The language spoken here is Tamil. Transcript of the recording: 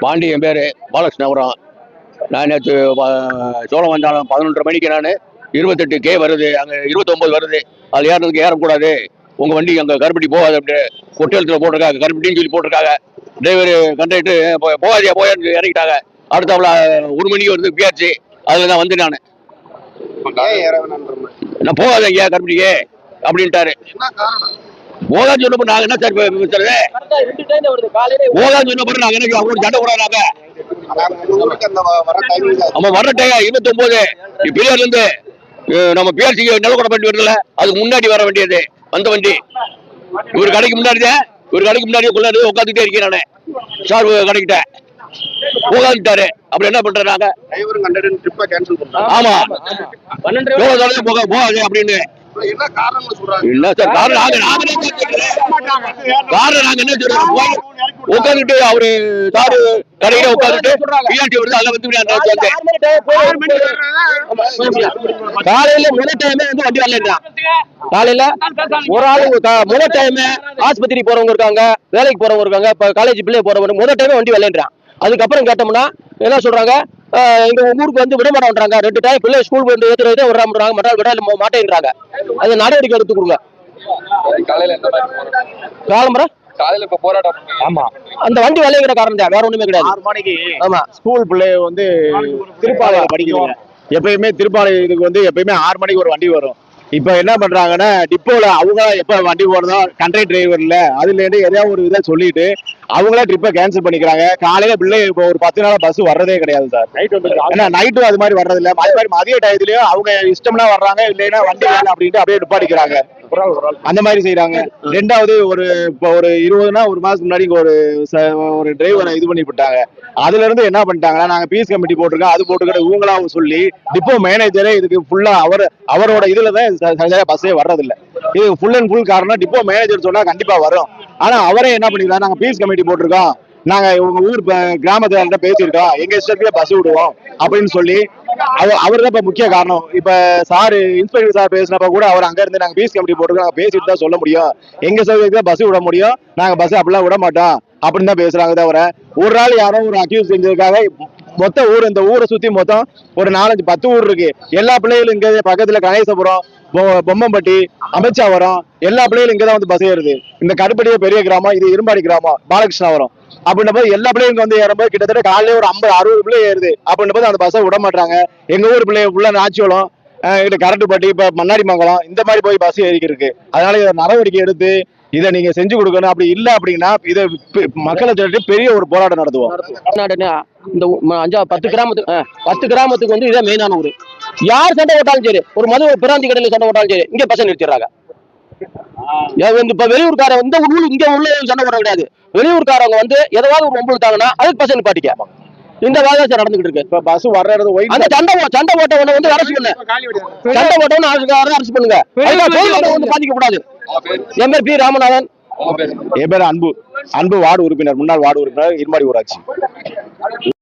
பாண்டி என் பேர் பாலகிருஷ்ணபுரம். நான் நேற்று சோழம் வந்தாலும் 11:30 மணிக்கு நான் 28K வருது, அங்கே 29 வருது. அதில் ஏறதுக்கு ஏறக்கூடாது, உங்கள் வண்டி அங்கே கருப்பட்டி போகாது அப்படி கொட்டேலத்தில் போட்டிருக்காங்க, கருப்பட்டின்னு சொல்லி போட்டிருக்காங்க. டிரைவர் கண்டக்டர் போகாதியா போயான்னு இறங்கிட்டாங்க. அடுத்தாப்புல 1 மணிக்கு வருது பிஆர்சி. அதில் தான் வந்து நான் போகாத ஐயா கருப்பட்டிக்கு அப்படின்ட்டாரு. போகான்னு சொன்ன நாங்கள் என்ன சார் பேசுறது? போகான்னு சொன்ன பிறகு நாங்கள் என்ன அவங்க சண்டை போடுறாங்க. நம்ம வர்ற டைம் 29 பெரியார்ல இருந்து நம்ம பிஆர்சிக்கு நிலக்கொடை பண்ணி வருதுல, அதுக்கு முன்னாடி வர வேண்டியது வந்த வண்டி. இவர் கடைக்கு முன்னாடியே கொள்ளாரு உட்காந்துட்டே இருக்கேன் நானு. சார் கடைக்கிட்ட போகாதுட்டாரு. அப்படி என்ன பண்றாங்க? ஆமா போகாது அப்படின்னு என்ன சார் காரணம்? நாங்க என்ன சொல்றோம், உட்காந்துட்டு அவரு சாரு கடையில உட்காந்துட்டு பிஆர்டி வருது, அதை வந்து காலையில முதல் டைமே வந்து வண்டி வரலன்றான். காலையில ஒரு ஆளு முதல் டைமே ஆஸ்பத்திரி போறவங்க இருக்காங்க, வேலைக்கு போறவங்க இருக்காங்க, இப்ப காலேஜ் பிள்ளை போறவங்க முதல் டைமே வண்டி வரலன்றான். அதுக்கப்புறம் கேட்டோம்னா என்ன சொல்றாங்க, எங்க ஊருக்கு வந்து விட மாட்டாங்க, 2 டைம் பிள்ளை ஸ்கூல் வந்து ஏத்துறதே விடாம மற்ற விட மாட்டேங்கிறாங்க. அது நடவடிக்கை எடுத்து கொடுங்க. காலையில இப்ப போராட்டம். ஆமா, அந்த வண்டி விளையிற காரணம் தான், வேற ஒண்ணுமே கிடையாது. 6 மணிக்கு ஆமா ஸ்கூல் பிள்ளைய வந்து திருப்பாலையில படிக்கிறோம். எப்பயுமே திருப்பாலை இதுக்கு வந்து எப்பயுமே 6 மணிக்கு ஒரு வண்டி வரும். இப்ப என்ன பண்றாங்கன்னா, டிப்போல அவங்க எப்ப வண்டி போறதோ கண்ட்ரை டிரைவர் இல்ல, அதுல இருந்து எதையாவது ஒரு இதை சொல்லிட்டு அவங்களே ட்ரிப்பை கேன்சல் பண்ணிக்கிறாங்க. காலையில பிள்ளை இப்போ ஒரு 10 நாளா பஸ் வர்றதே கிடையாது சார். ஏன்னா நைட்டும் அது மாதிரி வர்றது இல்ல. அது மாதிரி மதிய டயத்துலயும் அவங்க இஷ்டம்னா வர்றாங்க, இல்லைன்னா வண்டி வேலை அப்படின்ட்டு அப்படியே நிப்பாட்டிக்கிறாங்க. அந்த மாதிரி செய்யறாங்க. ரெண்டாவது ஒரு 20 ஒரு மாசத்துக்கு முன்னாடி ஒரு டிரைவரை இது பண்ணி விட்டாங்க. அதுல இருந்து என்ன பண்ணிட்டாங்கன்னா, நாங்க பீஸ் கமிட்டி போட்டிருக்கோம், அது போட்டுக்கிட்டு இவங்களாவும் சொல்லி டிப்போ மேனேஜரே இதுக்கு ஃபுல்லா அவரோட இதுலதான் சரியா பஸ்ஸே வர்றதில்லை. இது ஃபுல் அண்ட் ஃபுல் காரணம் டிப்போ மேனேஜர் சொன்னா கண்டிப்பா வரும். ஆனா அவரே என்ன பண்ணிக்கிறாங்க, நாங்க பீஸ் கமிட்டி போட்டிருக்கோம், நாங்க உங்க ஊர் கிராமத்துல பேசியிருக்கோம், எங்க இஷ்டத்துக்கே பஸ் விடுவோம் அப்படின்னு சொல்லி அவர் தான் இப்ப முக்கிய காரணம். இப்ப சாரு இன்ஸ்பெக்டர் சார் பேசினப்ப கூட அவர் அங்க இருந்து நாங்க பீஸ் கமிட்டி போட்டுருக்கோம், பேசிட்டு தான் சொல்ல முடியும், எங்க சௌகரியத்துக்கு பஸ் விட முடியும், நாங்க பஸ் அப்படிலாம் விட மாட்டோம் அப்படின்னு தான் பேசுறாங்க. தவிர ஒரு நாள் யாரோ ஒரு அக்யூஸ் செஞ்சதுக்காக மொத்த ஊர், இந்த ஊரை சுத்தி மொத்தம் ஒரு 4-5-10 ஊர் இருக்கு. எல்லா பிள்ளைகளும் இங்க பக்கத்துல கணேசபுரம், பொம்மம்பட்டி, அமைச்சாவரம், எல்லா பிள்ளைகளும் இங்கதான் வந்து பஸ் ஏறுது. இந்த கருப்பட்டியே பெரிய கிராமம், இது இரும்பாடி கிராமம், பாலகிருஷ்ணாவரம். அப்படின்ற போது எல்லா பிள்ளைங்க வந்து ஏறும்போது கிட்டத்தட்ட காலையில ஒரு 50-60 பிள்ளை ஏறுது. அப்படின்ற போது அந்த பஸ்ஸை விட மாட்டாங்க. எங்க ஊர் பிள்ளைங்க ஃபுல்லா நாச்சியோளம், கரட்டுப்பட்டி, இப்ப மன்னாடி மங்கலம், இந்த மாதிரி போய் பஸ் ஏறிக்கு இருக்கு. அதனால இதை நடவடிக்கை எடுத்து இதை நீங்க செஞ்சு கொடுக்கணும். அப்படி இல்ல அப்படின்னா இதை மக்களை சொல்லிட்டு பெரிய ஒரு போராட்டம் நடத்துவோம். இந்த 10 கிராமத்துக்கு வந்து இதே மெயினான ஊரு. யார் சண்டை போட்டாலும் சரி, ஒரு மது பிராந்தி கடையில சண்டை போட்டாலும் சரி, இங்க பஸ் நிறுத்திடுறாங்க. இப்ப வெளியூர்கார இந்த ஊர்ல இங்க உள்ள சண்டை போட கிடையாது. வெளியூர்காரங்க வந்து எதாவது ஒரு ஒம்பு தாங்கன்னா அதுக்கு பஸ் நிப்பாட்டிக்க. இந்த வாதாசம் நடந்துகிட்டு இருக்கு. இப்ப பஸ் வர்றது அந்த சண்டை போட்டவன வந்து அரசு பண்ண, சண்டை போட்டவன அரசு பண்ணுங்க. பாதிக்க கூடாது. என் பேர் பி ராமநாதன். என் பேர் அன்பு. வார்டு உறுப்பினர், முன்னாள் வார்டு உறுப்பினர், இருமாடி ஊராட்சி.